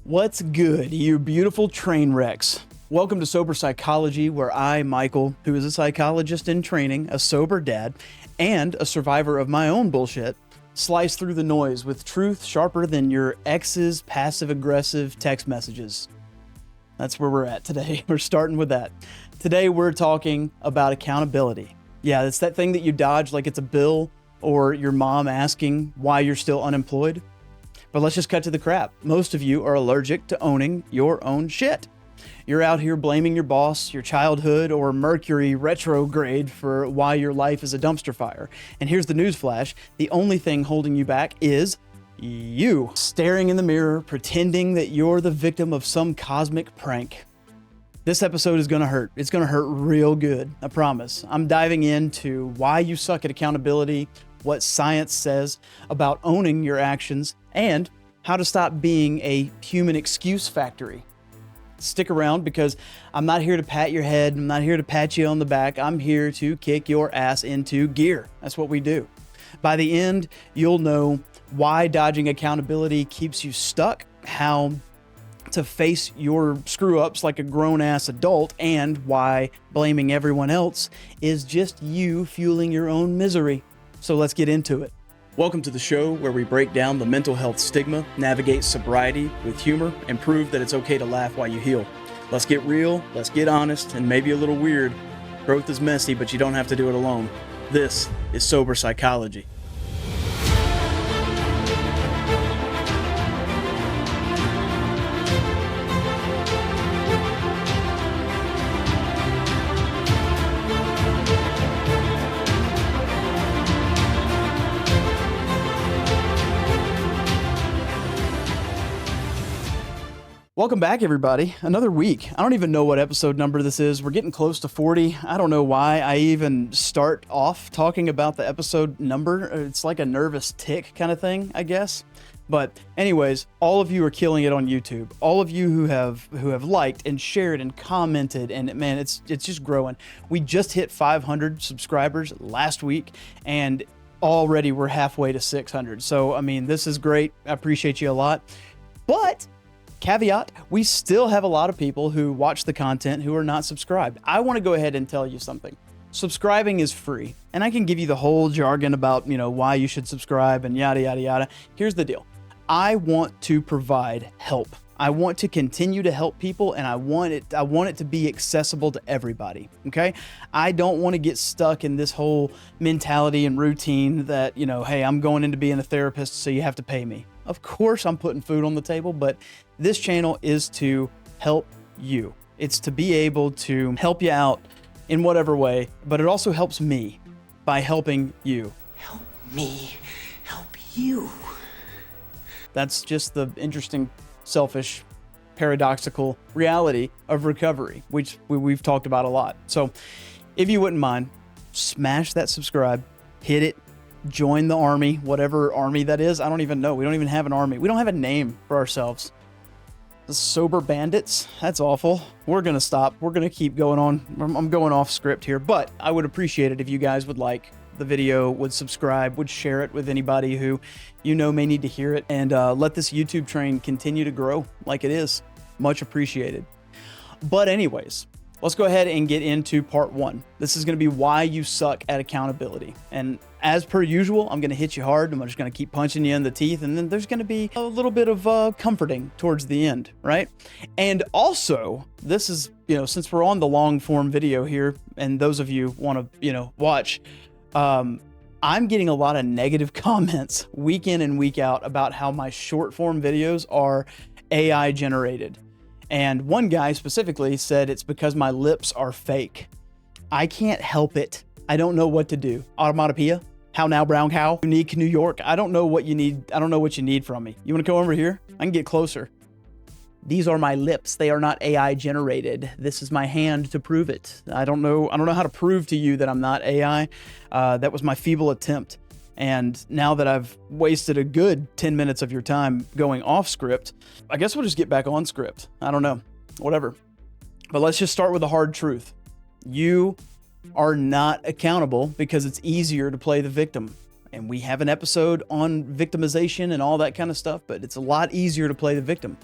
What's good, you beautiful train wrecks? Welcome to Sober Psychology, where I, Michael, who is a psychologist in training, a sober dad, and a survivor of my own bullshit, slice through the noise with truth sharper than your ex's passive-aggressive text messages. That's where we're at today. We're starting with that. Today, we're talking about accountability. Yeah, it's that thing that you dodge like it's a bill or your mom asking why you're still unemployed. But let's just cut to the crap. Most of you are allergic to owning your own shit. You're out here blaming your boss, your childhood, or Mercury retrograde for why your life is a dumpster fire. And here's the newsflash. The only thing holding you back is you staring in the mirror, pretending that you're the victim of some cosmic prank. This episode is gonna hurt. It's gonna hurt real good, I promise. I'm diving into why you suck at accountability, what science says about owning your actions, and how to stop being a human excuse factory. Stick around because I'm not here to pat your head. I'm not here to pat you on the back. I'm here to kick your ass into gear. That's what we do. By the end, you'll know why dodging accountability keeps you stuck, how to face your screw-ups like a grown-ass adult, and why blaming everyone else is just you fueling your own misery. So let's get into it. Welcome to the show where we break down the mental health stigma, navigate sobriety with humor, and prove that it's okay to laugh while you heal. Let's get real, let's get honest, and maybe a little weird. Growth is messy, but you don't have to do it alone. This is Sober Psychology. Welcome back, everybody. Another week. I don't even know what episode number this is. We're getting close to 40. I don't know why I even start off talking about the episode number. It's like a nervous tick kind of thing, I guess. But anyways, all of you are killing it on YouTube. All of you who have liked and shared and commented, and man, it's just growing. We just hit 500 subscribers last week, and already we're halfway to 600. So, I mean, this is great. I appreciate you a lot. But caveat, we still have a lot of people who watch the content who are not subscribed. I want to go ahead and tell you something. Subscribing is free, and I can give you the whole jargon about, why you should subscribe and yada, yada, yada. Here's the deal. I want to provide help. I want to continue to help people, and I want it to be accessible to everybody, okay? I don't want to get stuck in this whole mentality and routine that, hey, I'm going into being a therapist, so you have to pay me. Of course, I'm putting food on the table, but this channel is to help you. It's to be able to help you out in whatever way, but it also helps me by helping you. Help me help you. That's just the interesting, selfish, paradoxical reality of recovery, which we've talked about a lot. So if you wouldn't mind, smash that subscribe, hit it, join the army, whatever army that is. I don't even know. We don't even have an army. We don't have a name for ourselves. The Sober Bandits? That's awful. We're going to stop. We're going to keep going on. I'm going off script here, but I would appreciate it if you guys would like the video, would subscribe, would share it with anybody who may need to hear it, and let this YouTube train continue to grow like it is. Much appreciated. But anyways, let's go ahead and get into part one. This is going to be why you suck at accountability. And as per usual, I'm going to hit you hard. I'm just going to keep punching you in the teeth. And then there's going to be a little bit of comforting towards the end, right? And also, this is, since we're on the long form video here, and those of you want to, watch, I'm getting a lot of negative comments week in and week out about how my short form videos are AI generated. And one guy specifically said it's because my lips are fake. I can't help it. I don't know what to do. Automatopoeia? How now, brown cow? Unique New York? I don't know what you need. I don't know what you need from me. You want to come over here? I can get closer. These are my lips. They are not AI generated. This is my hand to prove it. I don't know how to prove to you that I'm not AI. That was my feeble attempt. And now that I've wasted a good 10 minutes of your time going off script, I guess we'll just get back on script. I don't know, whatever. But let's just start with the hard truth. You are not accountable because it's easier to play the victim. And we have an episode on victimization and all that kind of stuff, but it's a lot easier to play the victim.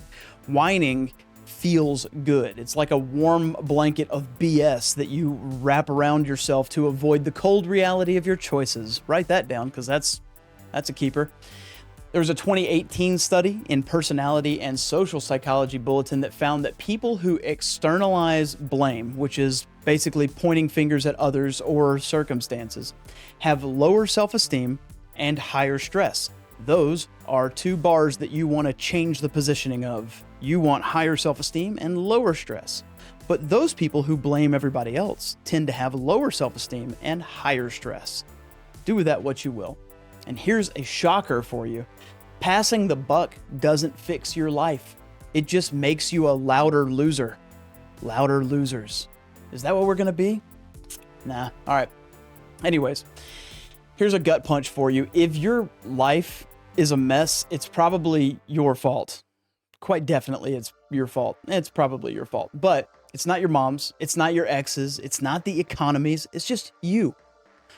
Whining feels good. It's like a warm blanket of BS that you wrap around yourself to avoid the cold reality of your choices. Write that down, because that's a keeper. There was a 2018 study in Personality and Social Psychology Bulletin that found that people who externalize blame, which is basically pointing fingers at others or circumstances, have lower self-esteem and higher stress. Those are two bars that you want to change the positioning of. You want higher self-esteem and lower stress. But those people who blame everybody else tend to have lower self-esteem and higher stress. Do with that what you will. And here's a shocker for you. Passing the buck doesn't fix your life. It just makes you a louder loser. Louder losers. Is that what we're going to be? Nah. All right. Anyways, here's a gut punch for you. If your life is a mess, it's probably your fault. Quite definitely it's your fault. It's probably your fault. But it's not your mom's. It's not your ex's. It's not the economy's. It's just you.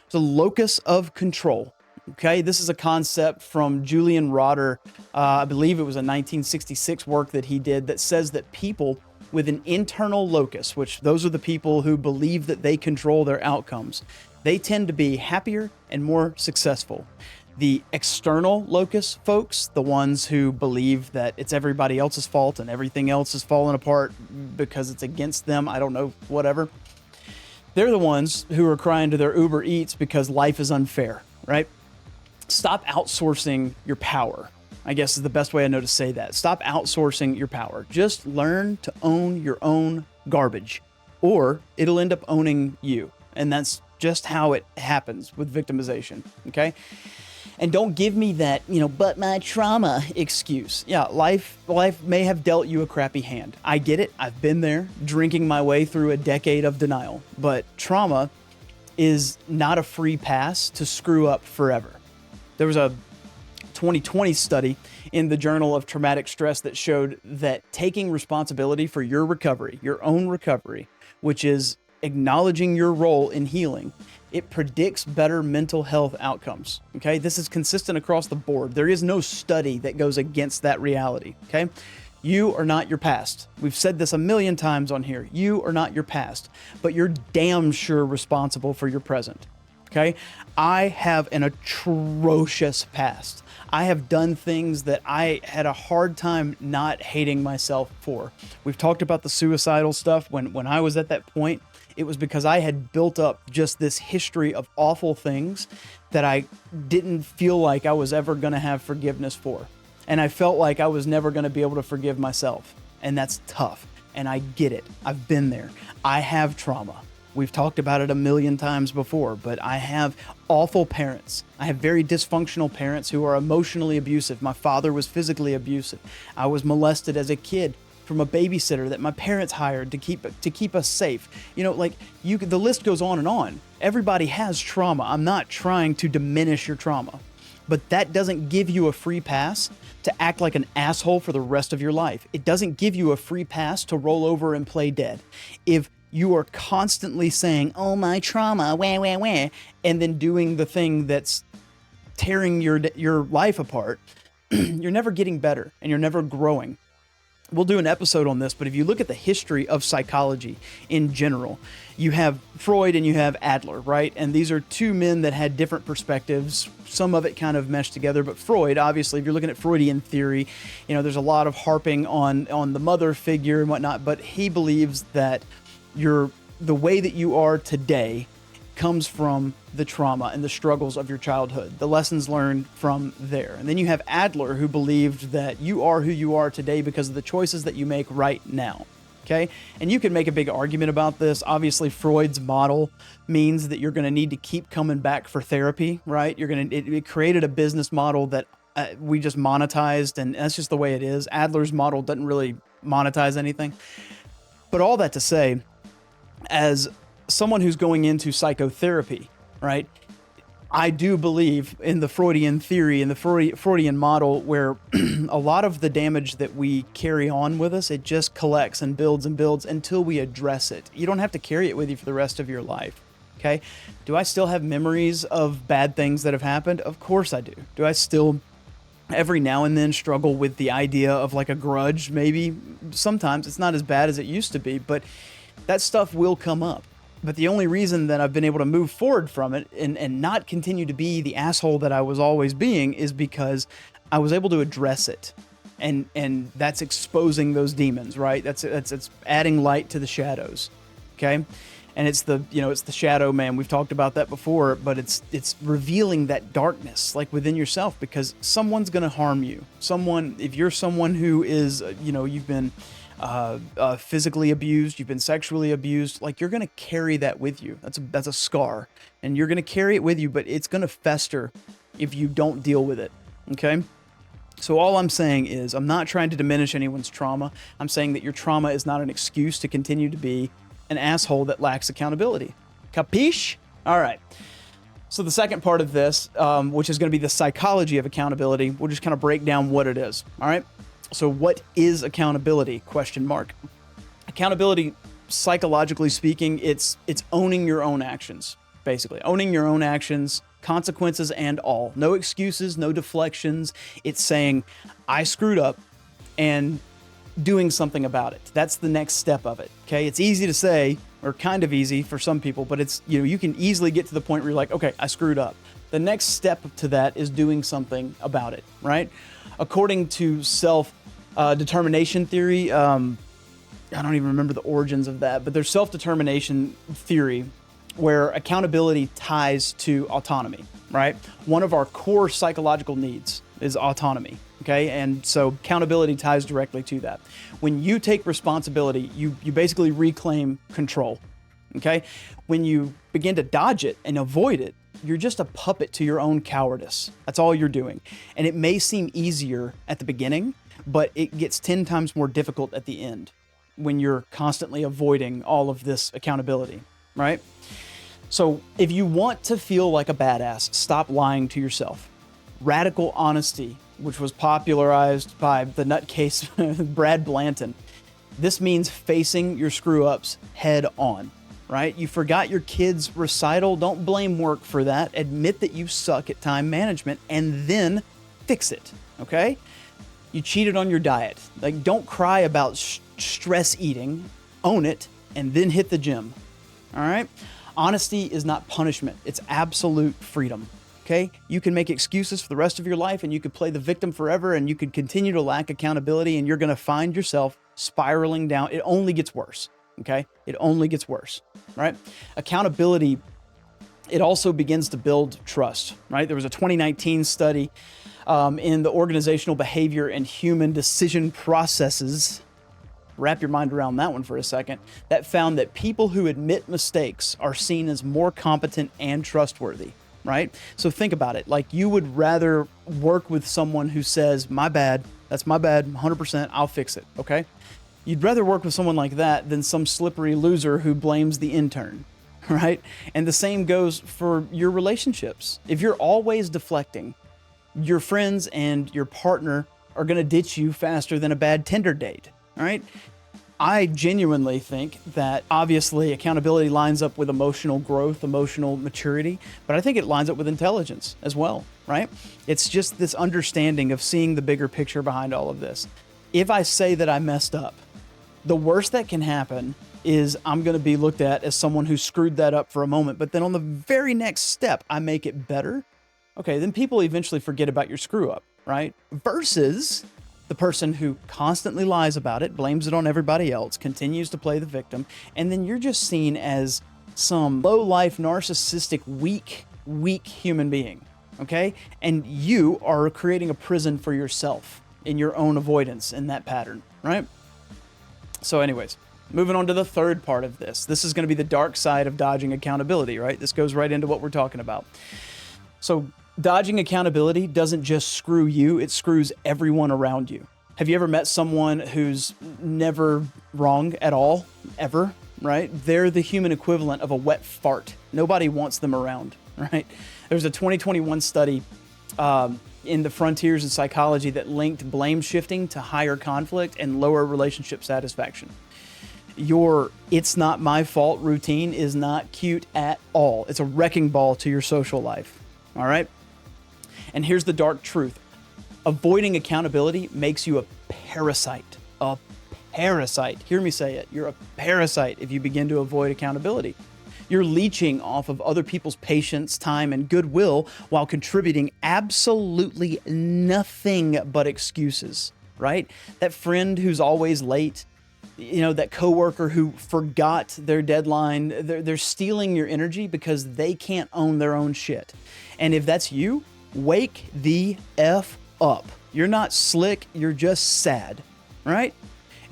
It's a locus of control. Okay, this is a concept from Julian Rotter. I believe it was a 1966 work that he did that says that people with an internal locus, which those are the people who believe that they control their outcomes, they tend to be happier and more successful. The external locus folks, the ones who believe that it's everybody else's fault and everything else is falling apart because it's against them, I don't know, whatever. They're the ones who are crying to their Uber Eats because life is unfair, right? Stop outsourcing your power, I guess is the best way I know to say that. Stop outsourcing your power. Just learn to own your own garbage, or it'll end up owning you. And that's just how it happens with victimization, okay? And don't give me that, but my trauma excuse. Yeah, life may have dealt you a crappy hand. I get it. I've been there, drinking my way through a decade of denial. But trauma is not a free pass to screw up forever. There was a 2020 study in the Journal of Traumatic Stress that showed that taking responsibility for your recovery, your own recovery, which is acknowledging your role in healing, it predicts better mental health outcomes. Okay, this is consistent across the board. There is no study that goes against that reality. Okay, you are not your past. We've said this a million times on here. You are not your past, but you're damn sure responsible for your present. Okay, I have an atrocious past. I have done things that I had a hard time not hating myself for. We've talked about the suicidal stuff. When I was at that point, it was because I had built up just this history of awful things that I didn't feel like I was ever going to have forgiveness for. And I felt like I was never going to be able to forgive myself. And that's tough. And I get it. I've been there. I have trauma. We've talked about it a million times before, but I have awful parents. I have very dysfunctional parents who are emotionally abusive. My father was physically abusive. I was molested as a kid from a babysitter that my parents hired to keep us safe. The list goes on and on. Everybody has trauma. I'm not trying to diminish your trauma, but that doesn't give you a free pass to act like an asshole for the rest of your life. It doesn't give you a free pass to roll over and play dead. If you are constantly saying, oh, my trauma, wah, wah, wah, and then doing the thing that's tearing your life apart, you're never getting better and you're never growing. We'll do an episode on this, but if you look at the history of psychology in general, you have Freud and you have Adler, right? And these are two men that had different perspectives. Some of it kind of meshed together, but Freud, obviously, if you're looking at Freudian theory, there's a lot of harping on the mother figure and whatnot, but he believes that the way that you are today comes from the trauma and the struggles of your childhood, the lessons learned from there. And then you have Adler, who believed that you are who you are today because of the choices that you make right now. Okay. And you can make a big argument about this. Obviously, Freud's model means that you're going to need to keep coming back for therapy, right? It created a business model that we just monetized, and that's just the way it is. Adler's model doesn't really monetize anything. But all that to say, as someone who's going into psychotherapy, right, I do believe in the Freudian theory and the Freudian model, where a lot of the damage that we carry on with us, it just collects and builds until we address it. You don't have to carry it with you for the rest of your life. Okay. Do I still have memories of bad things that have happened? Of course I do. Do I still every now and then struggle with the idea of like a grudge, maybe. Sometimes it's not as bad as it used to be, but that stuff will come up. But the only reason that I've been able to move forward from it and not continue to be the asshole that I was always being is because I was able to address it. And that's exposing those demons, right? That's adding light to the shadows. Okay? And it's the shadow man. We've talked about that before, but it's revealing that darkness like within yourself, because someone's going to harm you. If you're someone who is, you've been physically abused, you've been sexually abused, like you're going to carry that with you. That's a scar, and you're going to carry it with you, but it's going to fester if you don't deal with it. Okay? So all I'm saying is I'm not trying to diminish anyone's trauma. I'm saying that your trauma is not an excuse to continue to be an asshole that lacks accountability. Capiche? All right. So the second part of this, which is going to be the psychology of accountability, we'll just kind of break down what it is. All right. So what is accountability? ? Accountability, psychologically speaking, it's owning your own actions, basically. Owning your own actions, consequences and all. No excuses, no deflections. It's saying, I screwed up, and doing something about it. That's the next step of it. Okay. It's easy to say, or kind of easy for some people, but it's, you can easily get to the point where you're like, okay, I screwed up. The next step to that is doing something about it, right? According to self-determination theory, I don't even remember the origins of that, but there's self-determination theory where accountability ties to autonomy, right? One of our core psychological needs is autonomy. Okay, and so accountability ties directly to that. When you take responsibility, you basically reclaim control. Okay, when you begin to dodge it and avoid it, you're just a puppet to your own cowardice. That's all you're doing. And it may seem easier at the beginning, but it gets 10 times more difficult at the end when you're constantly avoiding all of this accountability, right? So if you want to feel like a badass, stop lying to yourself. Radical honesty, which was popularized by the nutcase Brad Blanton. This means facing your screw-ups head on, right? You forgot your kid's recital. Don't blame work for that. Admit that you suck at time management and then fix it, okay? You cheated on your diet. Like, don't cry about stress eating. Own it and then hit the gym, all right? Honesty is not punishment. It's absolute freedom. Okay, you can make excuses for the rest of your life, and you could play the victim forever, and you could continue to lack accountability, and you're going to find yourself spiraling down. It only gets worse. Okay, it only gets worse, right? Accountability, it also begins to build trust, right? There was a 2019 study in the organizational behavior and human decision processes. Wrap your mind around that one for a second. That found that people who admit mistakes are seen as more competent and trustworthy. Right? So think about it. Like, you would rather work with someone who says, my bad, that's my bad, 100%, I'll fix it, okay? You'd rather work with someone like that than some slippery loser who blames the intern, right? And the same goes for your relationships. If you're always deflecting, your friends and your partner are going to ditch you faster than a bad Tinder date, all right? I genuinely think that obviously accountability lines up with emotional growth, emotional maturity, but I think it lines up with intelligence as well, right? It's just this understanding of seeing the bigger picture behind all of this. If I say that I messed up, the worst that can happen is I'm going to be looked at as someone who screwed that up for a moment, but then on the very next step, I make it better. Okay, then people eventually forget about your screw up, right? Versus the person who constantly lies about it, blames it on everybody else, continues to play the victim, and then you're just seen as some low-life, narcissistic, weak human being, okay? And you are creating a prison for yourself in your own avoidance in that pattern, right? So anyways, moving on to the third part of this. This is going to be the dark side of dodging accountability, right? This goes right into what we're talking about. So dodging accountability doesn't just screw you, it screws everyone around you. Have you ever met someone who's never wrong at all, ever, right? They're the human equivalent of a wet fart. Nobody wants them around, right? There's a 2021 study in the frontiers in psychology that linked blame shifting to higher conflict and lower relationship satisfaction. Your "it's not my fault" routine is not cute at all. It's a wrecking ball to your social life, all right? And here's the dark truth. Avoiding accountability makes you a parasite. A parasite. Hear me say it. You're a parasite if you begin to avoid accountability. You're leeching off of other people's patience, time, and goodwill while contributing absolutely nothing but excuses, right? That friend who's always late, that coworker who forgot their deadline, they're stealing your energy because they can't own their own shit. And if that's you, wake the F up. You're not slick, you're just sad, right?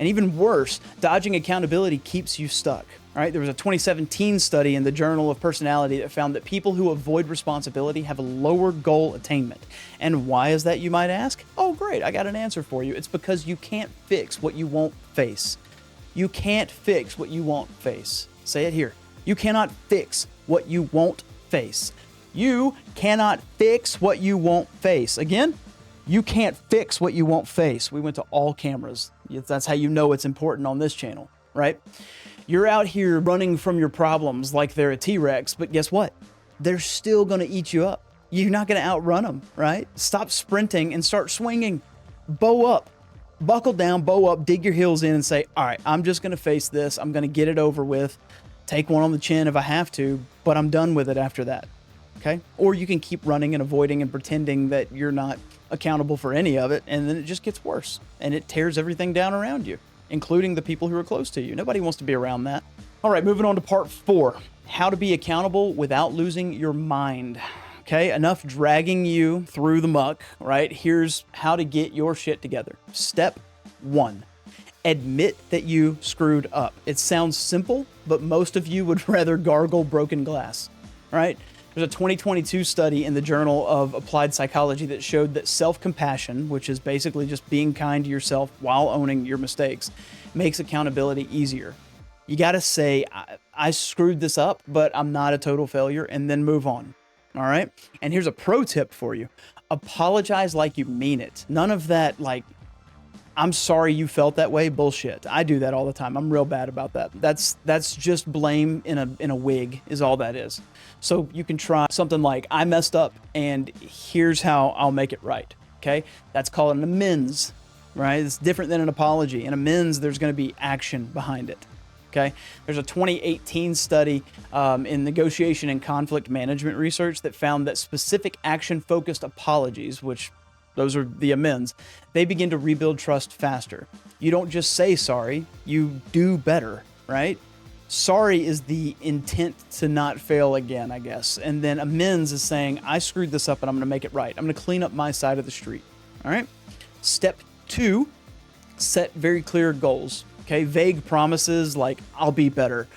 And even worse, dodging accountability keeps you stuck. Right? There was a 2017 study in the Journal of Personality that found that people who avoid responsibility have a lower goal attainment. And why is that, you might ask? Oh, great, I got an answer for you. It's because you can't fix what you won't face. You can't fix what you won't face. Say it here. You cannot fix what you won't face. You cannot fix what you won't face. Again, you can't fix what you won't face. We went to all cameras. That's how you know it's important on this channel, right? You're out here running from your problems like they're a T-Rex, but guess what? They're still going to eat you up. You're not going to outrun them, right? Stop sprinting and start swinging. Bow up. Buckle down, bow up, dig your heels in and say, all right, I'm just going to face this. I'm going to get it over with. Take one on the chin if I have to, but I'm done with it after that, okay? Or you can keep running and avoiding and pretending that you're not accountable for any of it, and then it just gets worse, and it tears everything down around you, including the people who are close to you. Nobody wants to be around that. All right, moving on to part 4, how to be accountable without losing your mind. Okay, enough dragging you through the muck, right? Here's how to get your shit together. Step 1, admit that you screwed up. It sounds simple, but most of you would rather gargle broken glass, right? There's a 2022 study in the Journal of Applied Psychology that showed that self-compassion, which is basically just being kind to yourself while owning your mistakes, makes accountability easier. You got to say, I screwed this up, but I'm not a total failure, and then move on. All right? And here's a pro tip for you. Apologize like you mean it. None of that, like, I'm sorry you felt that way bullshit. I do that all the time. I'm real bad about that. That's just blame in a wig is all that is. So you can try something like, I messed up and here's how I'll make it right. Okay? That's called an amends, right? It's different than an apology. An amends, there's going to be action behind it. Okay? There's a 2018 study in negotiation and conflict management research that found that specific action-focused apologies, which those are the amends, they begin to rebuild trust faster. You don't just say sorry, you do better, right? Sorry is the intent to not fail again, I guess. And then amends is saying, I screwed this up and I'm going to make it right. I'm going to clean up my side of the street, all right? Step 2, set very clear goals, okay? Vague promises like, I'll be better,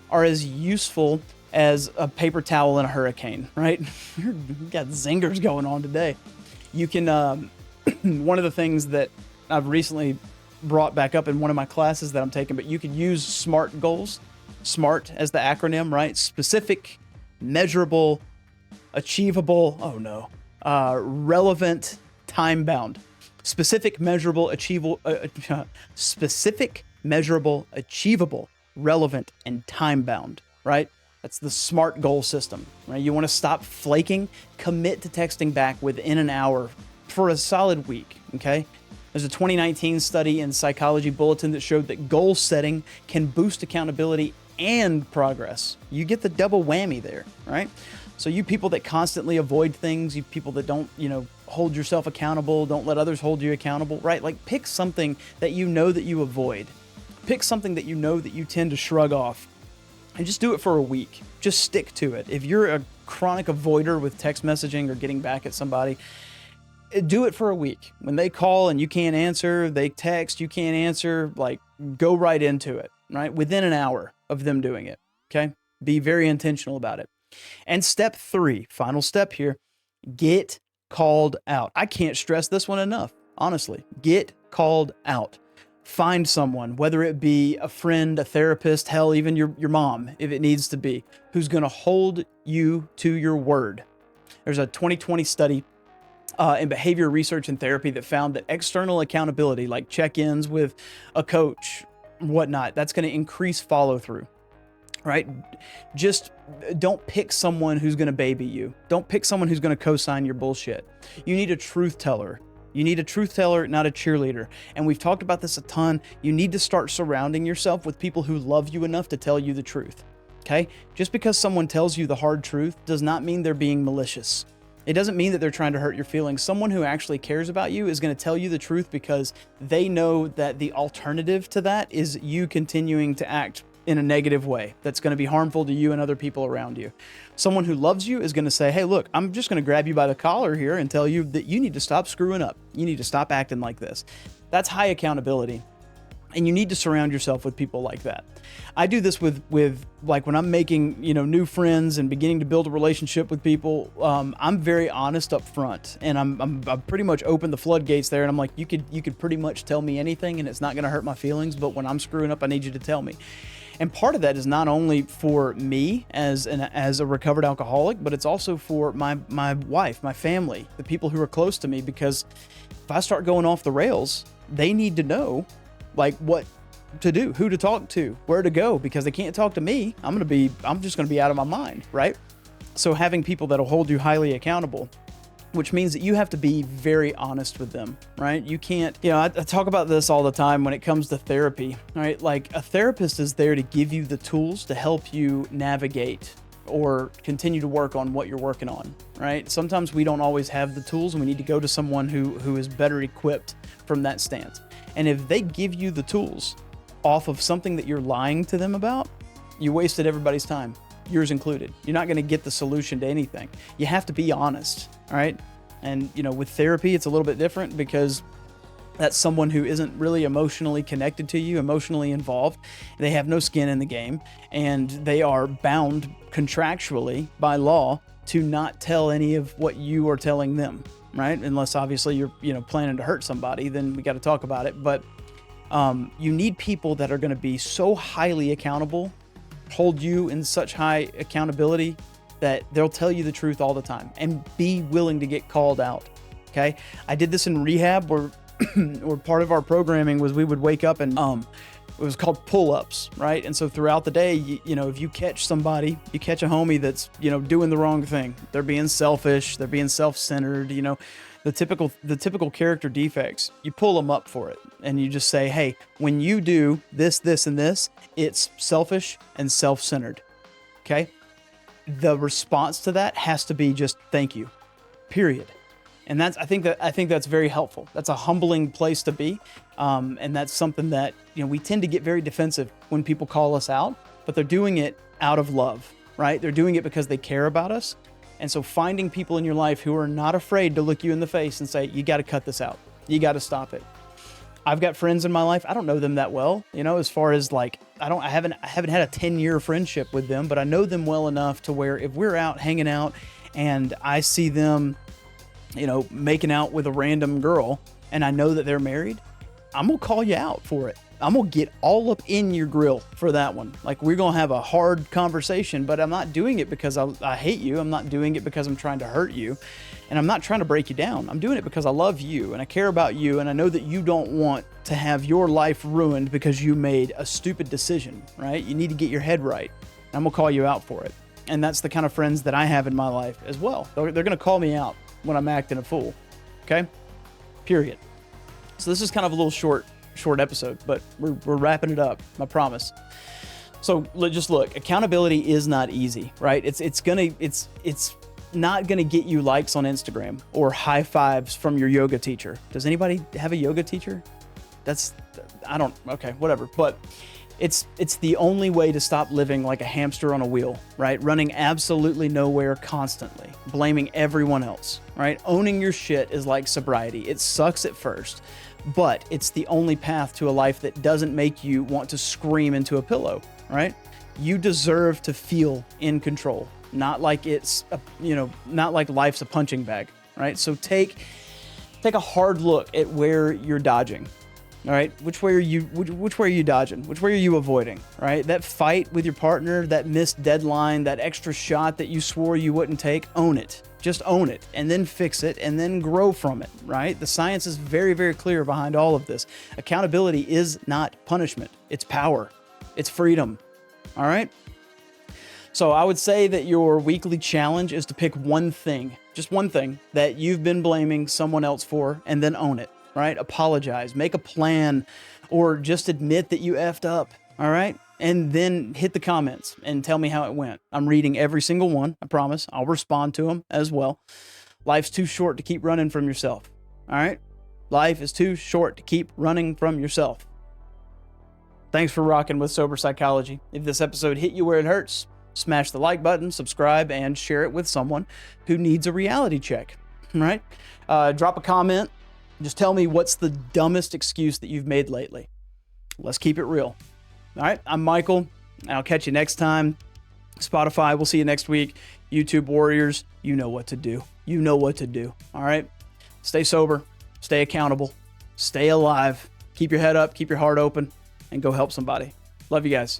are as useful as a paper towel in a hurricane, right? You got zingers going on today. You can, one of the things that I've recently brought back up in one of my classes that I'm taking, but you could use SMART goals. SMART as the acronym, right? Specific, measurable, achievable, relevant, time-bound. Specific, measurable, achievable, relevant, and time-bound, right? That's the SMART goal system, right? You want to stop flaking, commit to texting back within an hour for a solid week, okay? There's a 2019 study in Psychology Bulletin that showed that goal setting can boost accountability and progress. You get the double whammy there, right? So you people that constantly avoid things, you people that don't, hold yourself accountable, don't let others hold you accountable, right? Like pick something that you know that you avoid. Pick something that you know that you tend to shrug off. And just do it for a week. Just stick to it. If you're a chronic avoider with text messaging or getting back at somebody, do it for a week. When they call and you can't answer, they text, you can't answer, like go right into it, right? Within an hour of them doing it, okay? Be very intentional about it. And step 3, final step here, get called out. I can't stress this one enough, honestly. Get called out. Find someone, whether it be a friend, a therapist, hell, even your mom, if it needs to be, who's going to hold you to your word. There's a 2020 study in behavior research and therapy that found that external accountability, like check-ins with a coach, whatnot, that's going to increase follow-through, right? Just don't pick someone who's going to baby you. Don't pick someone who's going to co-sign your bullshit. You need a truth teller. You need a truth teller, not a cheerleader. And we've talked about this a ton. You need to start surrounding yourself with people who love you enough to tell you the truth. Okay? Just because someone tells you the hard truth does not mean they're being malicious. It doesn't mean that they're trying to hurt your feelings. Someone who actually cares about you is going to tell you the truth because they know that the alternative to that is you continuing to act in a negative way that's going to be harmful to you and other people around you. Someone who loves you is going to say, hey, look, I'm just going to grab you by the collar here and tell you that you need to stop screwing up. You need to stop acting like this. That's high accountability. And you need to surround yourself with people like that. I do this with like when I'm making, new friends and beginning to build a relationship with people. I'm very honest up front, and I'm pretty much open the floodgates there. And I'm like, you could pretty much tell me anything, and it's not going to hurt my feelings. But when I'm screwing up, I need you to tell me. And part of that is not only for me as a recovered alcoholic, but it's also for my wife, my family, the people who are close to me. Because if I start going off the rails, they need to know like what to do, who to talk to, where to go, because they can't talk to me. I'm just going to be out of my mind, right? So having people that'll hold you highly accountable, which means that you have to be very honest with them, right? You can't, I talk about this all the time when it comes to therapy, right? Like a therapist is there to give you the tools to help you navigate or continue to work on what you're working on, right? Sometimes we don't always have the tools, and we need to go to someone who is better equipped from that stance. And if they give you the tools off of something that you're lying to them about, you wasted everybody's time, yours included. You're not going to get the solution to anything. You have to be honest, all right? And, with therapy, it's a little bit different because that's someone who isn't really emotionally connected to you, emotionally involved. They have no skin in the game, and they are bound contractually by law to not tell any of what you are telling them, right? Unless obviously you're planning to hurt somebody, then we got to talk about it. But you need people that are going to be so highly accountable, hold you in such high accountability that they'll tell you the truth all the time and be willing to get called out. Okay. I did this in rehab where part of our programming was we would wake up and it was called pull-ups, right? And so throughout the day, if you catch somebody, you catch a homie that's, doing the wrong thing. They're being selfish, they're being self-centered, the typical character defects, you pull them up for it. And you just say, hey, when you do this, this, and this, it's selfish and self-centered. Okay? The response to that has to be just thank you, period. And I think that's very helpful. That's a humbling place to be. And that's something that, we tend to get very defensive when people call us out, but they're doing it out of love, right? They're doing it because they care about us. And so finding people in your life who are not afraid to look you in the face and say, you got to cut this out. You got to stop it. I've got friends in my life. I don't know them that well, as far as like, I haven't had a 10-year friendship with them, but I know them well enough to where if we're out hanging out and I see them, making out with a random girl and I know that they're married, I'm going to call you out for it. I'm going to get all up in your grill for that one. Like, we're going to have a hard conversation, but I'm not doing it because I hate you. I'm not doing it because I'm trying to hurt you. And I'm not trying to break you down. I'm doing it because I love you and I care about you. And I know that you don't want to have your life ruined because you made a stupid decision, right? You need to get your head right. And I'm going to call you out for it. And that's the kind of friends that I have in my life as well. They're going to call me out when I'm acting a fool. Okay? Period. So this is kind of a little short episode, but we're wrapping it up, I promise. So just look, accountability is not easy, right? It's not gonna get you likes on Instagram or high fives from your yoga teacher. Does anybody have a yoga teacher? Okay, whatever. But it's the only way to stop living like a hamster on a wheel, right? Running absolutely nowhere constantly, blaming everyone else, right? Owning your shit is like sobriety. It sucks at first, but it's the only path to a life that doesn't make you want to scream into a pillow, right? You deserve to feel in control, not like not like life's a punching bag, right? So take a hard look at where you're dodging. All right, which way are you dodging? Which way are you avoiding? Right, that fight with your partner, that missed deadline, that extra shot that you swore you wouldn't take, own it. Just own it and then fix it and then grow from it, right? The science is very, very clear behind all of this. Accountability is not punishment. It's power. It's freedom. All right? So I would say that your weekly challenge is to pick one thing, just one thing that you've been blaming someone else for, and then own it, right? Apologize, make a plan, or just admit that you effed up, all right? And then hit the comments and tell me how it went. I'm reading every single one, I promise. I'll respond to them as well. Life's too short to keep running from yourself, all right? Life is too short to keep running from yourself. Thanks for rocking with Sober Psychology. If this episode hit you where it hurts, smash the like button, subscribe, and share it with someone who needs a reality check, right? Drop a comment. Just tell me what's the dumbest excuse that you've made lately. Let's keep it real. All right, I'm Michael. I'll catch you next time. Spotify, we'll see you next week. YouTube Warriors, you know what to do. You know what to do, all right? Stay sober, stay accountable, stay alive, keep your head up, keep your heart open, and go help somebody. Love you guys.